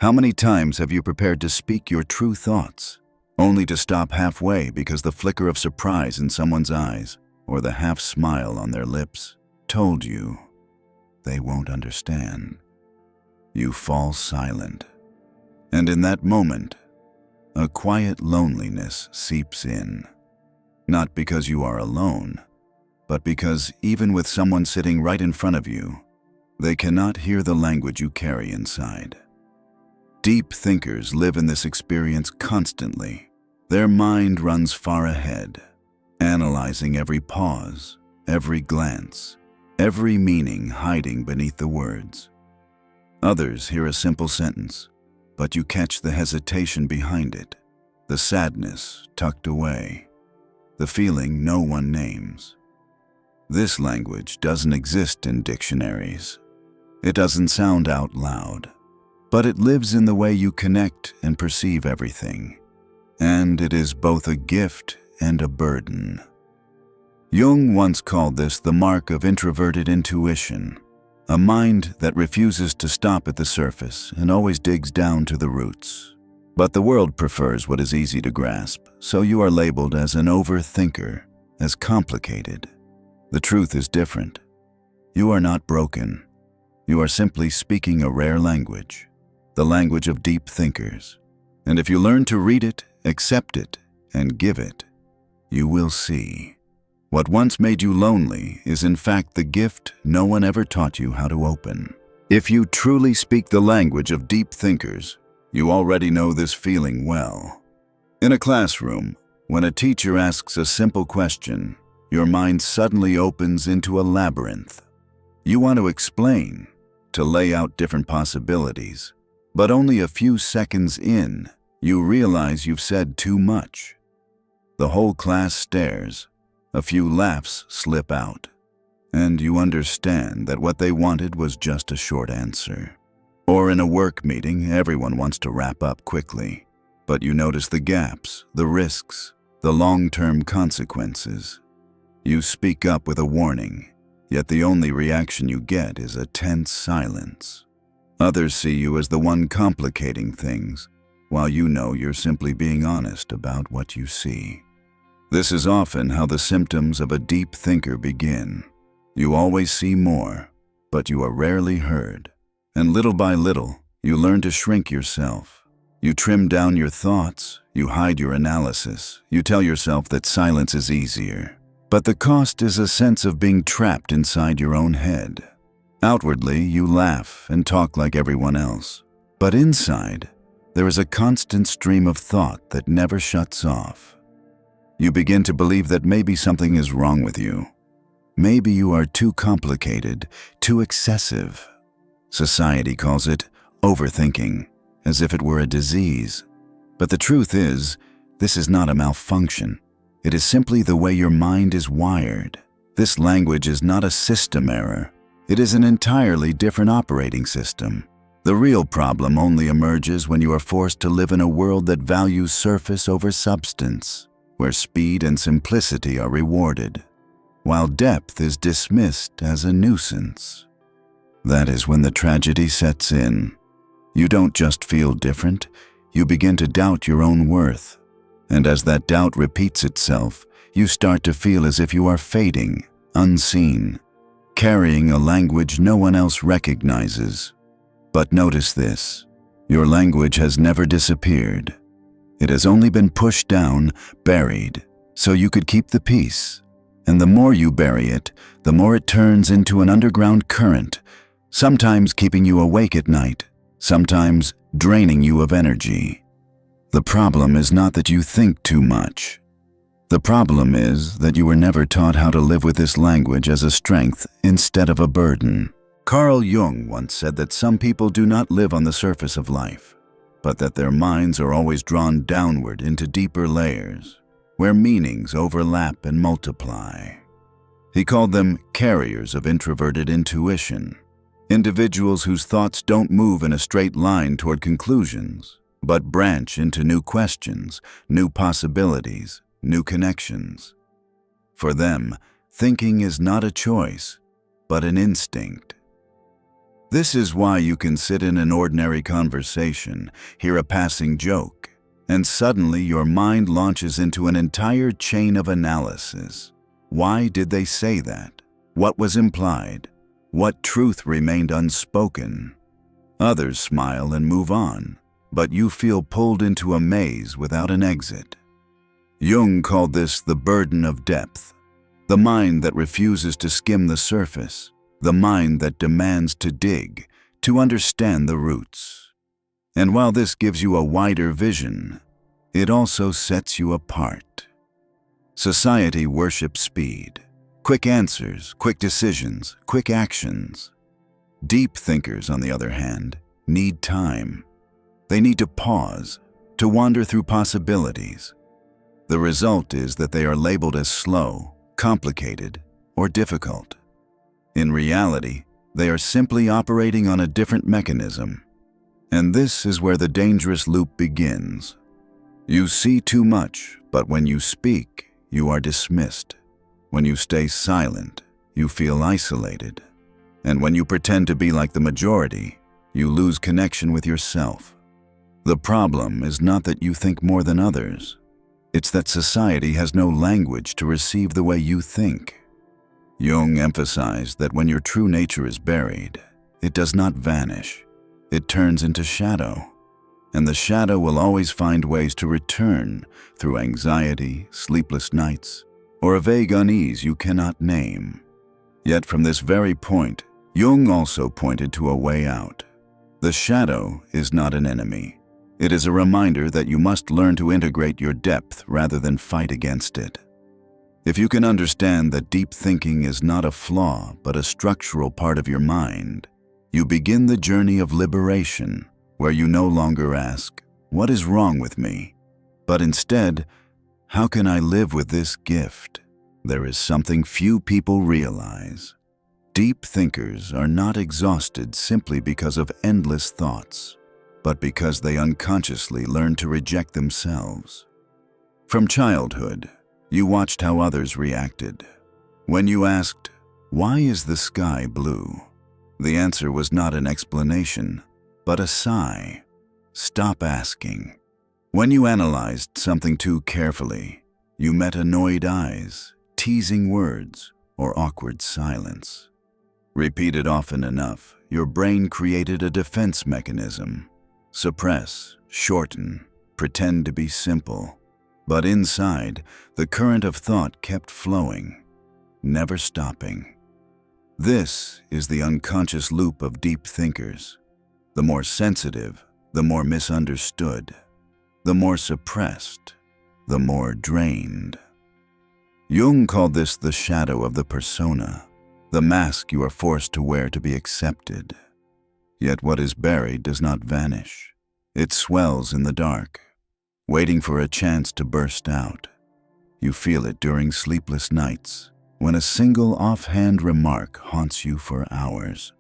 How many times have you prepared to speak your true thoughts, only to stop halfway because the flicker of surprise in someone's eyes or the half smile on their lips told you they won't understand? You fall silent, and in that moment, a quiet loneliness seeps in. Not because you are alone, but because even with someone sitting right in front of you, they cannot hear the language you carry inside. Deep thinkers live in this experience constantly. Their mind runs far ahead, analyzing every pause, every glance, every meaning hiding beneath the words. Others hear a simple sentence, but you catch the hesitation behind it, the sadness tucked away, the feeling no one names. This language doesn't exist in dictionaries. It doesn't sound out loud, but it lives in the way you connect and perceive everything. And it is both a gift and a burden. Jung once called this the mark of introverted intuition, a mind that refuses to stop at the surface and always digs down to the roots. But the world prefers what is easy to grasp, so you are labeled as an overthinker, as complicated. The truth is different. You are not broken. You are simply speaking a rare language, the language of deep thinkers. And if you learn to read it, accept it, and give it, you will see. What once made you lonely is in fact the gift no one ever taught you how to open. If you truly speak the language of deep thinkers, you already know this feeling well. In a classroom, when a teacher asks a simple question, your mind suddenly opens into a labyrinth. You want to explain, to lay out different possibilities, but only a few seconds in, you realize you've said too much. The whole class stares, a few laughs slip out, and you understand that what they wanted was just a short answer. Or in a work meeting, everyone wants to wrap up quickly, but you notice the gaps, the risks, the long-term consequences. You speak up with a warning, yet the only reaction you get is a tense silence. Others see you as the one complicating things, while you know you're simply being honest about what you see. This is often how the symptoms of a deep thinker begin. You always see more, but you are rarely heard. And little by little, you learn to shrink yourself. You trim down your thoughts, you hide your analysis, you tell yourself that silence is easier. But the cost is a sense of being trapped inside your own head. Outwardly, you laugh and talk like everyone else. But inside, there is a constant stream of thought that never shuts off. You begin to believe that maybe something is wrong with you. Maybe you are too complicated, too excessive. Society calls it overthinking, as if it were a disease. But the truth is, this is not a malfunction. It is simply the way your mind is wired. This language is not a system error. It is an entirely different operating system. The real problem only emerges when you are forced to live in a world that values surface over substance, where speed and simplicity are rewarded, while depth is dismissed as a nuisance. That is when the tragedy sets in. You don't just feel different, you begin to doubt your own worth. And as that doubt repeats itself, you start to feel as if you are fading, unseen, carrying a language no one else recognizes. But notice this, your language has never disappeared. It has only been pushed down, buried, so you could keep the peace. And the more you bury it, the more it turns into an underground current, sometimes keeping you awake at night, sometimes draining you of energy. The problem is not that you think too much. The problem is that you were never taught how to live with this language as a strength instead of a burden. Carl Jung once said that some people do not live on the surface of life, but that their minds are always drawn downward into deeper layers, where meanings overlap and multiply. He called them carriers of introverted intuition. Individuals whose thoughts don't move in a straight line toward conclusions, but branch into new questions, new possibilities, new connections. For them, thinking is not a choice, but an instinct. This is why you can sit in an ordinary conversation, hear a passing joke, and suddenly your mind launches into an entire chain of analysis. Why did they say that? What was implied? What truth remained unspoken? Others smile and move on, but you feel pulled into a maze without an exit. Jung called this the burden of depth, the mind that refuses to skim the surface, the mind that demands to dig, to understand the roots. And while this gives you a wider vision, it also sets you apart. Society worships speed, quick answers, quick decisions, quick actions. Deep thinkers, on the other hand, need time. They need to pause, to wander through possibilities. The result is that they are labeled as slow, complicated, or difficult. In reality, they are simply operating on a different mechanism. And this is where the dangerous loop begins. You see too much, but when you speak, you are dismissed. When you stay silent, you feel isolated. And when you pretend to be like the majority, you lose connection with yourself. The problem is not that you think more than others. It's that society has no language to receive the way you think. Jung emphasized that when your true nature is buried, it does not vanish. It turns into shadow. And the shadow will always find ways to return through anxiety, sleepless nights, or a vague unease you cannot name. Yet from this very point, Jung also pointed to a way out. The shadow is not an enemy. It is a reminder that you must learn to integrate your depth rather than fight against it. If you can understand that deep thinking is not a flaw but a structural part of your mind, you begin the journey of liberation, where you no longer ask, "What is wrong with me?" but instead, "How can I live with this gift?" There is something few people realize. Deep thinkers are not exhausted simply because of endless thoughts, but because they unconsciously learn to reject themselves. From childhood, you watched how others reacted. When you asked, "Why is the sky blue?" the answer was not an explanation, but a sigh. Stop asking. When you analyzed something too carefully, you met annoyed eyes, teasing words, or awkward silence. Repeated often enough, your brain created a defense mechanism. Suppress, shorten, pretend to be simple. But inside, the current of thought kept flowing, never stopping. This is the unconscious loop of deep thinkers. The more sensitive, the more misunderstood. The more suppressed, the more drained. Jung called this the shadow of the persona, the mask you are forced to wear to be accepted. Yet what is buried does not vanish. It swells in the dark, waiting for a chance to burst out. You feel it during sleepless nights, when a single offhand remark haunts you for hours.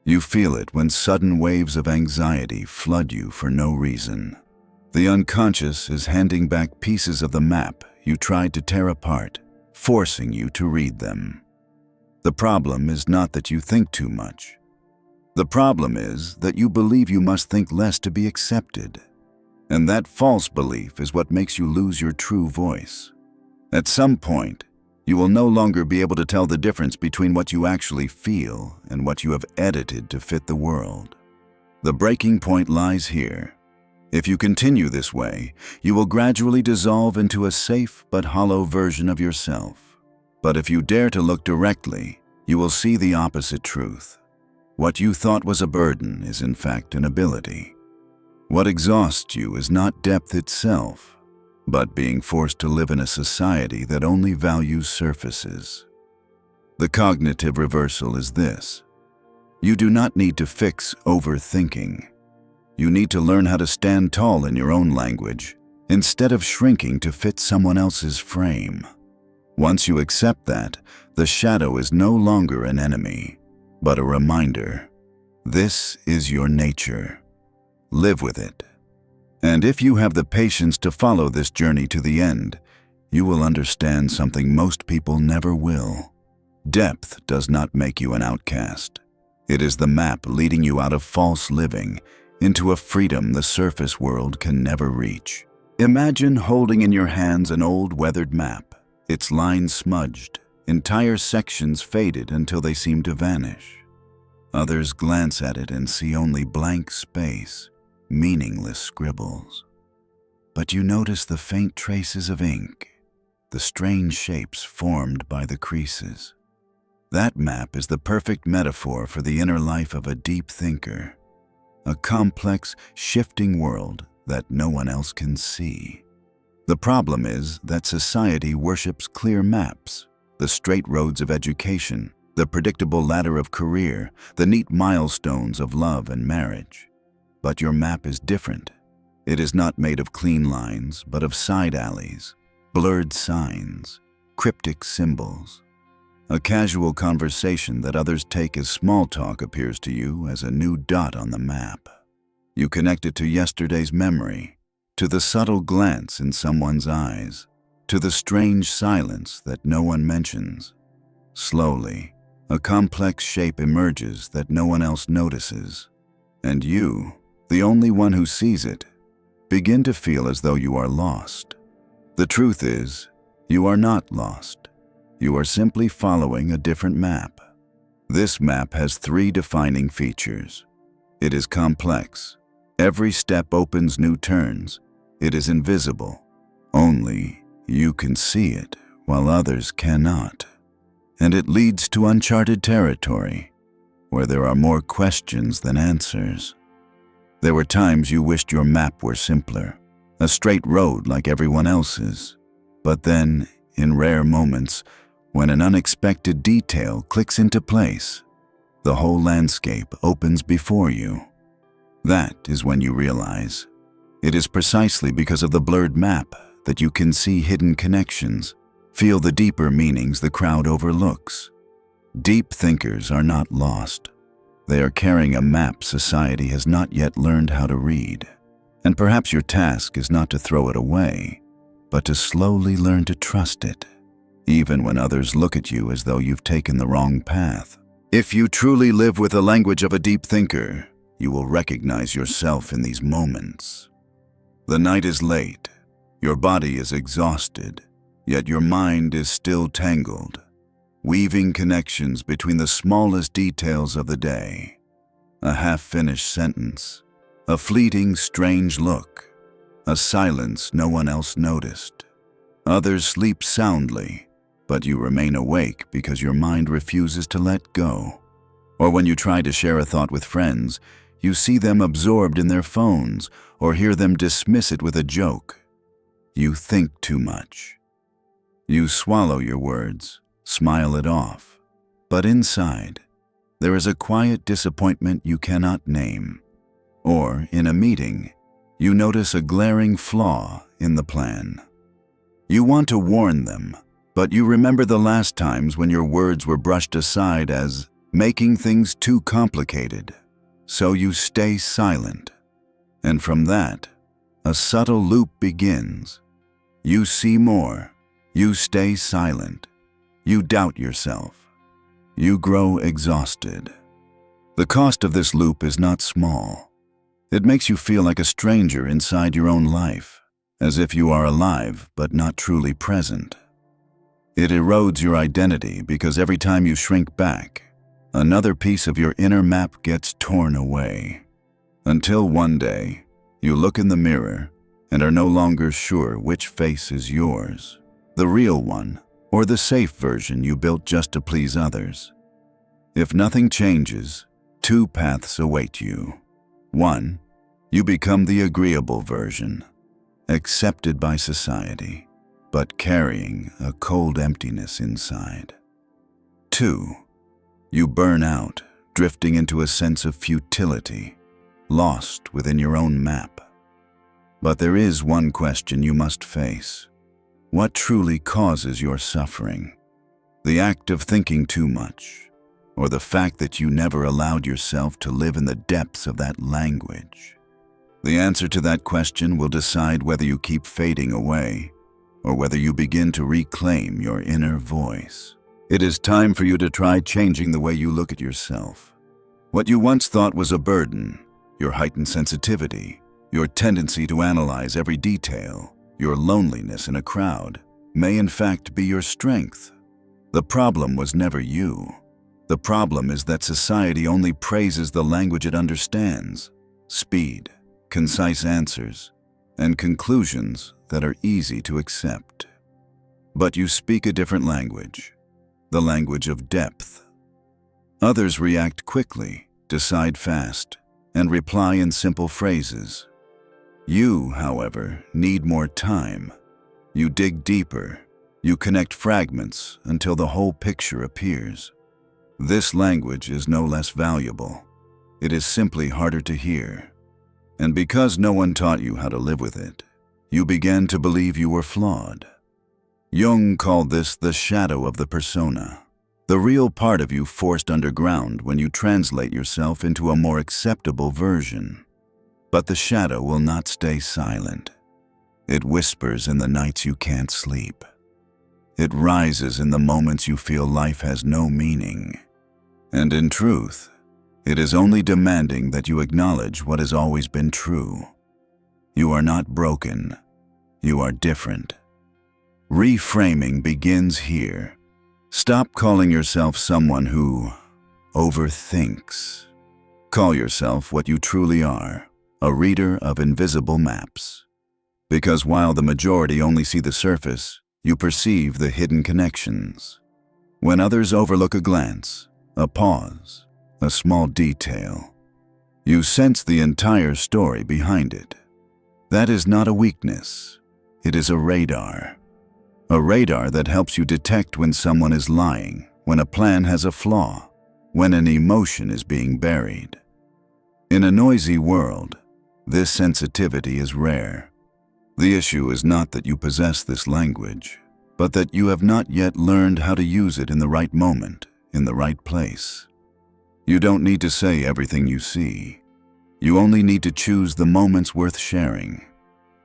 You feel it when sudden waves of anxiety flood you for no reason. The unconscious is handing back pieces of the map you tried to tear apart, forcing you to read them. The problem is not that you think too much. The problem is that you believe you must think less to be accepted. And that false belief is what makes you lose your true voice. At some point, you will no longer be able to tell the difference between what you actually feel and what you have edited to fit the world. The breaking point lies here. If you continue this way, you will gradually dissolve into a safe but hollow version of yourself. But if you dare to look directly, you will see the opposite truth. What you thought was a burden is in fact an ability. What exhausts you is not depth itself, but being forced to live in a society that only values surfaces. The cognitive reversal is this. You do not need to fix overthinking. You need to learn how to stand tall in your own language, instead of shrinking to fit someone else's frame. Once you accept that, the shadow is no longer an enemy, but a reminder. This is your nature. Live with it. And if you have the patience to follow this journey to the end, you will understand something most people never will. Depth does not make you an outcast. It is the map leading you out of false living into a freedom the surface world can never reach. Imagine holding in your hands an old weathered map, its lines smudged, entire sections faded until they seem to vanish. Others glance at it and see only blank space, meaningless scribbles. But you notice the faint traces of ink, the strange shapes formed by the creases. That map is the perfect metaphor for the inner life of a deep thinker, a complex, shifting world that no one else can see. The problem is that society worships clear maps, the straight roads of education, the predictable ladder of career, the neat milestones of love and marriage. But your map is different. It is not made of clean lines, but of side alleys, blurred signs, cryptic symbols. A casual conversation that others take as small talk appears to you as a new dot on the map. You connect it to yesterday's memory, to the subtle glance in someone's eyes, to the strange silence that no one mentions. Slowly, a complex shape emerges that no one else notices, and you, the only one who sees it, begin to feel as though you are lost. The truth is, you are not lost. You are simply following a different map. This map has 3 defining features. It is complex. Every step opens new turns. It is invisible. Only you can see it, while others cannot. And it leads to uncharted territory, where there are more questions than answers. There were times you wished your map were simpler, a straight road like everyone else's. But then, in rare moments, when an unexpected detail clicks into place, the whole landscape opens before you. That is when you realize it is precisely because of the blurred map that you can see hidden connections, feel the deeper meanings the crowd overlooks. Deep thinkers are not lost. They are carrying a map society has not yet learned how to read. And perhaps your task is not to throw it away, but to slowly learn to trust it, even when others look at you as though you've taken the wrong path. If you truly live with the language of a deep thinker, you will recognize yourself in these moments. The night is late. Your body is exhausted, yet your mind is still tangled, weaving connections between the smallest details of the day. A half-finished sentence, a fleeting, strange look, a silence no one else noticed. Others sleep soundly, but you remain awake because your mind refuses to let go. Or when you try to share a thought with friends, you see them absorbed in their phones or hear them dismiss it with a joke. You think too much. You swallow your words, smile it off. But inside, there is a quiet disappointment you cannot name. Or, in a meeting, you notice a glaring flaw in the plan. You want to warn them, but you remember the last times when your words were brushed aside as making things too complicated. So you stay silent. And from that, a subtle loop begins. You see more. You stay silent. You doubt yourself. You grow exhausted. The cost of this loop is not small. It makes you feel like a stranger inside your own life, as if you are alive but not truly present. It erodes your identity because every time you shrink back, another piece of your inner map gets torn away. Until one day, you look in the mirror and are no longer sure which face is yours, the real one or the safe version you built just to please others. If nothing changes, 2 paths await you. 1, you become the agreeable version, accepted by society, but carrying a cold emptiness inside. 2, you burn out, drifting into a sense of futility, lost within your own map. But there is one question you must face. What truly causes your suffering? The act of thinking too much, or the fact that you never allowed yourself to live in the depths of that language? The answer to that question will decide whether you keep fading away or whether you begin to reclaim your inner voice. It is time for you to try changing the way you look at yourself. What you once thought was a burden, your heightened sensitivity, your tendency to analyze every detail, your loneliness in a crowd, may in fact be your strength. The problem was never you. The problem is that society only praises the language it understands: speed, concise answers, and conclusions that are easy to accept. But you speak a different language, the language of depth. Others react quickly, decide fast, and reply in simple phrases. You, however, need more time. You dig deeper. You connect fragments until the whole picture appears. This language is no less valuable. It is simply harder to hear. And because no one taught you how to live with it, you began to believe you were flawed. Jung called this the shadow of the persona, the real part of you forced underground when you translate yourself into a more acceptable version. But the shadow will not stay silent. It whispers in the nights you can't sleep. It rises in the moments you feel life has no meaning. And in truth, it is only demanding that you acknowledge what has always been true. You are not broken. You are different. Reframing begins here. Stop calling yourself someone who overthinks. Call yourself what you truly are, a reader of invisible maps. Because while the majority only see the surface, you perceive the hidden connections. When others overlook a glance, a pause, a small detail, you sense the entire story behind it. That is not a weakness. It is a radar. A radar that helps you detect when someone is lying, when a plan has a flaw, when an emotion is being buried. In a noisy world, this sensitivity is rare. The issue is not that you possess this language, but that you have not yet learned how to use it in the right moment, in the right place. You don't need to say everything you see. You only need to choose the moments worth sharing.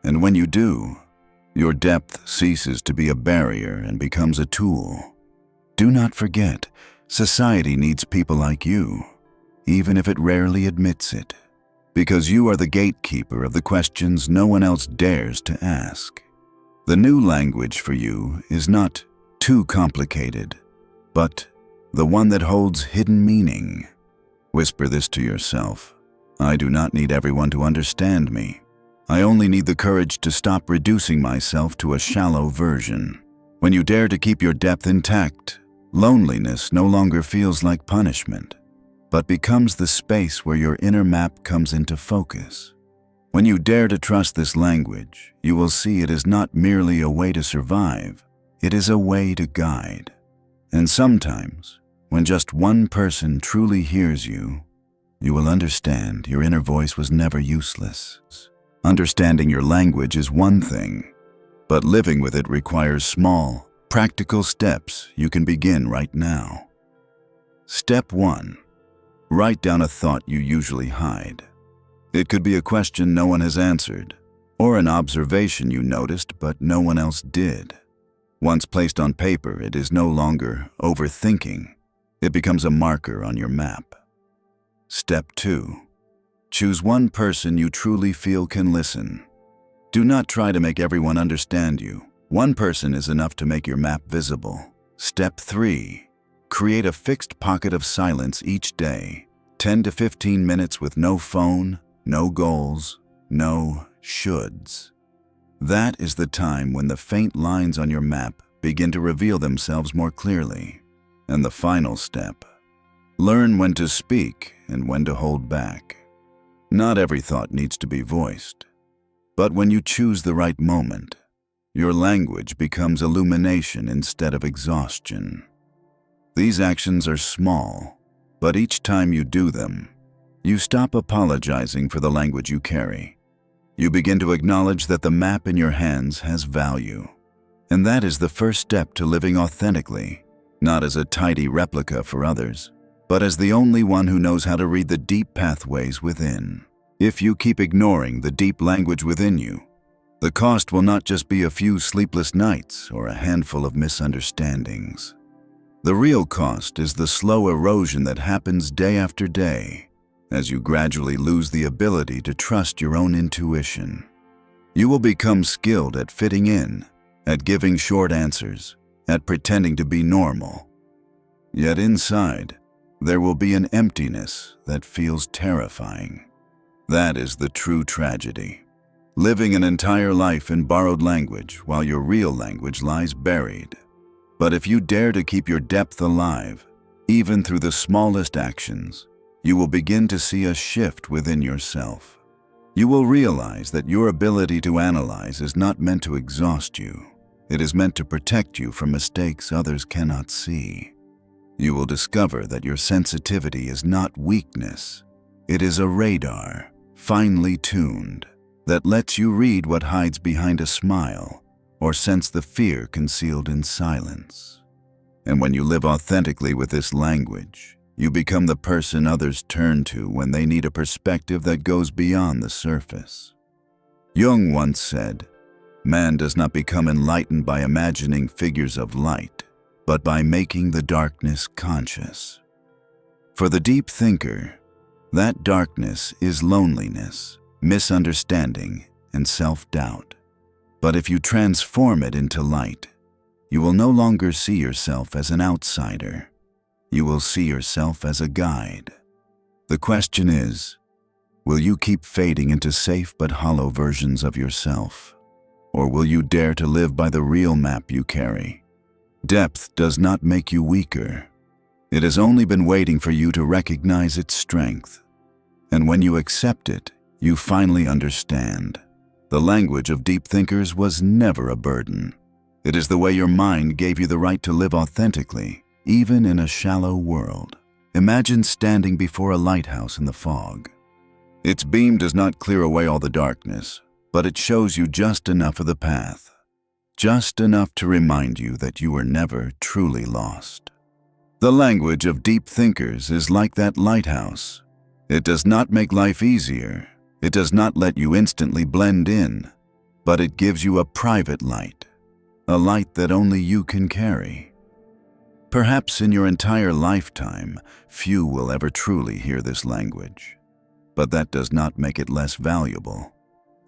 And when you do, your depth ceases to be a barrier and becomes a tool. Do not forget, society needs people like you, even if it rarely admits it, because you are the gatekeeper of the questions no one else dares to ask. The new language for you is not too complicated, but the one that holds hidden meaning. Whisper this to yourself: I do not need everyone to understand me. I only need the courage to stop reducing myself to a shallow version. When you dare to keep your depth intact, loneliness no longer feels like punishment, but becomes the space where your inner map comes into focus. When you dare to trust this language, you will see it is not merely a way to survive, it is a way to guide. And sometimes, when just one person truly hears you, you will understand your inner voice was never useless. Understanding your language is one thing, but living with it requires small, practical steps you can begin right now. Step 1. Write down a thought you usually hide. It could be a question no one has answered, or an observation you noticed but no one else did. Once placed on paper, it is no longer overthinking. It becomes a marker on your map. Step 2. Choose one person you truly feel can listen. Do not try to make everyone understand you. One person is enough to make your map visible. Step 3. Create a fixed pocket of silence each day. 10 to 15 minutes with no phone, no goals, no shoulds. That is the time when the faint lines on your map begin to reveal themselves more clearly. And the final step. Learn when to speak and when to hold back. Not every thought needs to be voiced, but when you choose the right moment, your language becomes illumination instead of exhaustion. These actions are small, but each time you do them, you stop apologizing for the language you carry. You begin to acknowledge that the map in your hands has value. And that is the first step to living authentically, not as a tidy replica for others, but as the only one who knows how to read the deep pathways within. If you keep ignoring the deep language within you, the cost will not just be a few sleepless nights or a handful of misunderstandings. The real cost is the slow erosion that happens day after day as you gradually lose the ability to trust your own intuition. You will become skilled at fitting in, at giving short answers, at pretending to be normal. Yet inside, there will be an emptiness that feels terrifying. That is the true tragedy. Living an entire life in borrowed language while your real language lies buried. But if you dare to keep your depth alive, even through the smallest actions, you will begin to see a shift within yourself. You will realize that your ability to analyze is not meant to exhaust you. It is meant to protect you from mistakes others cannot see. You will discover that your sensitivity is not weakness. It is a radar, finely tuned, that lets you read what hides behind a smile or sense the fear concealed in silence. And when you live authentically with this language, you become the person others turn to when they need a perspective that goes beyond the surface. Jung once said, "Man does not become enlightened by imagining figures of light, but by making the darkness conscious." For the deep thinker, that darkness is loneliness, misunderstanding, and self-doubt. But if you transform it into light, you will no longer see yourself as an outsider. You will see yourself as a guide. The question is, will you keep fading into safe but hollow versions of yourself? Or will you dare to live by the real map you carry? Depth does not make you weaker. It has only been waiting for you to recognize its strength. And when you accept it, you finally understand. The language of deep thinkers was never a burden. It is the way your mind gave you the right to live authentically, even in a shallow world. Imagine standing before a lighthouse in the fog. Its beam does not clear away all the darkness, but it shows you just enough of the path. Just enough to remind you that you were never truly lost. The language of deep thinkers is like that lighthouse. It does not make life easier. It does not let you instantly blend in, but it gives you a private light, a light that only you can carry. Perhaps in your entire lifetime, few will ever truly hear this language, but that does not make it less valuable.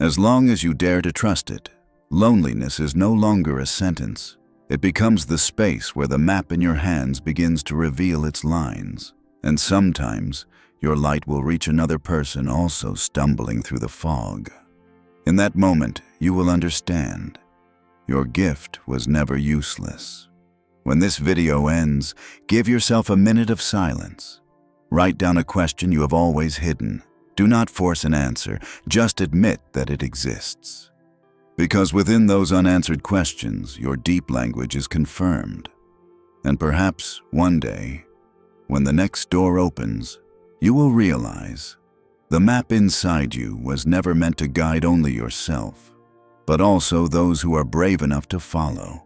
As long as you dare to trust it, loneliness is no longer a sentence. It becomes the space where the map in your hands begins to reveal its lines, and sometimes your light will reach another person also stumbling through the fog. In that moment, you will understand. Your gift was never useless. When this video ends, give yourself a minute of silence. Write down a question you have always hidden. Do not force an answer, just admit that it exists. Because within those unanswered questions, your deep language is confirmed. And perhaps one day, when the next door opens, you will realize the map inside you was never meant to guide only yourself, but also those who are brave enough to follow.